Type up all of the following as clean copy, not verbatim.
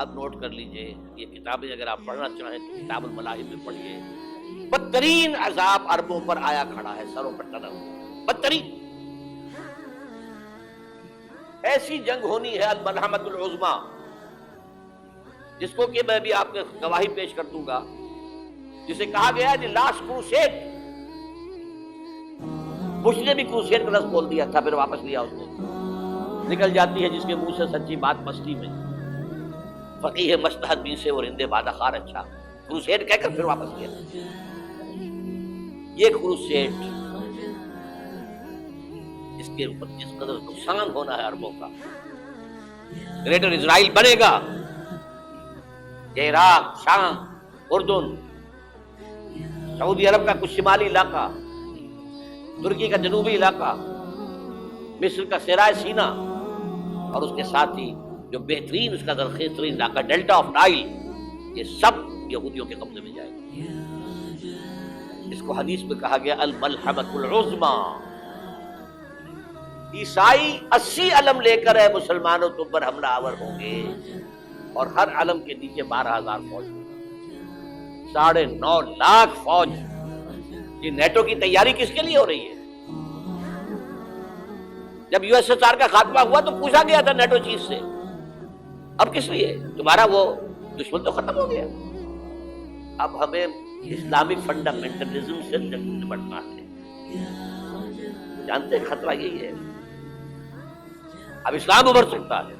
اب نوٹ کر لیجئے، یہ کتابیں اگر آپ پڑھنا چاہیں تو کتاب الملاحم میں پڑھیے. بدترین عذاب عربوں پر آیا کھڑا ہے، سروں پر ٹنا ہوا بدترین. ایسی جنگ ہونی ہے الملحمۃ العظمیٰ، جس کو کہ میں بھی آپ کو گواہی پیش کر دوں گا، جسے کہا گیا ہے لاسٹ کروسیڈ. بش نے بھی کروسیڈ کا لفظ بول دیا تھا، پھر واپس لیا اس کو. نکل جاتی ہے جس کے منہ سے سچی بات مستی میں. فقیہ مصلحت بھی سے اور ہندے بادہ خار اچھا، کروسیڈ کہہ کر پھر واپس لیا. یہ کروسیڈ جس کے اوپر جس قدر نقصان ہونا ہے عربوں کا. گریٹر اسرائیل بنے گا، عراق، شام، اردن، سعودی عرب کا کچھ شمالی علاقہ، ترکی کا جنوبی علاقہ، مصر کا صحرائے سینا، اور اس کے ساتھ ہی جو بہترین اس کا زرخیز ترین علاقہ ڈیلٹا آف نائل، یہ سب یہودیوں کے قبضے میں جائے گا. اس کو حدیث میں کہا گیا الملحمۃ العظمیٰ. عیسائی 80 علم لے کر مسلمانوں کے اوپر حملہ آور ہوں گے، اور ہر علم کے نیچے 12,000 فوج، 9.5 لاکھ فوج. یہ نیٹو کی تیاری کس کے لیے ہو رہی ہے؟ جب یو ایس ایس آر کا خاتمہ ہوا تو پوچھا گیا تھا نیٹو چیف سے، اب کس لیے؟ تمہارا وہ دشمن تو ختم ہو گیا، اب ہمیں اسلامک فنڈامنٹلزم سے نمٹنا ہے. جانتے ہیں خطرہ یہی ہے. اب اسلام ابھر سکتا ہے،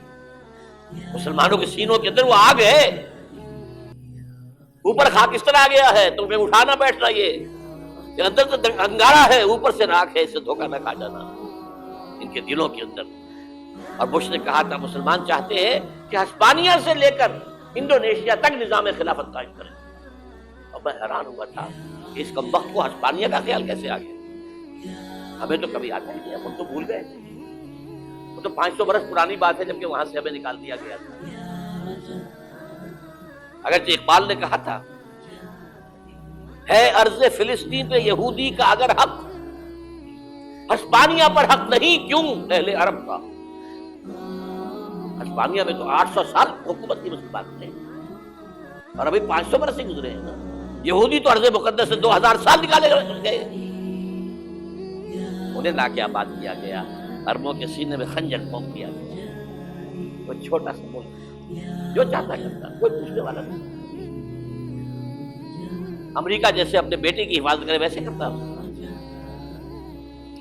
مسلمانوں کے سینوں کے اندر وہ آگ ہے، اوپر خاک اس طرح آ گیا ہے، تمہیں اٹھانا بیٹھنا، یہ اندر تو انگارہ ہے، اوپر سے راکھ ہے، اس سے دھوکہ نہ کھا جانا ان کے دلوں کے اندر. اور بش نے کہا تھا مسلمان چاہتے ہیں کہ ہسپانیہ سے لے کر انڈونیشیا تک نظام خلافت قائم کریں. اور میں حیران ہوا تھا کہ اس کمبخت کو ہسپانیہ کا خیال کیسے آ گیا. ہمیں تو کبھی آتا ہی نہیں، ہم تو بھول گئے. وہ تو 500 برس پرانی بات ہے، جبکہ وہاں سے ہمیں نکال دیا گیا تھا. اگرچہ اقبال نے کہا تھا ہے ارض فلسطین پہ یہودی کا اگر حق، ہسپانیہ پر حق نہیں کیوں اہل عرب کا. ہسپانیہ میں تو 800 سال حکومت کی مسلمان نے، اور ابھی 500 برس ہی گزرے ہیں نا. یہودی تو ارض مقدس سے 2000 سال نکالے گئے. انہیں لا کے آباد کیا گیا، عربوں کے سینے میں خنجر پھونک دیا گیا. وہ چھوٹا سا ملک جو چاہتا کرتا، کوئی پوچھنے والا نہیں. امریکہ جیسے اپنے بیٹے کی حفاظت کرے ویسے کرتا.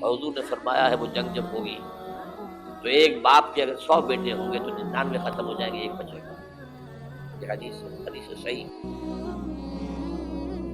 اور حضور نے فرمایا ہے وہ جنگ جب ہوگی تو ایک باپ کے اگر 100 بیٹے ہوں گے تو 99 ختم ہو جائیں گے، ایک بچے گا. یہ حدیث صحیح.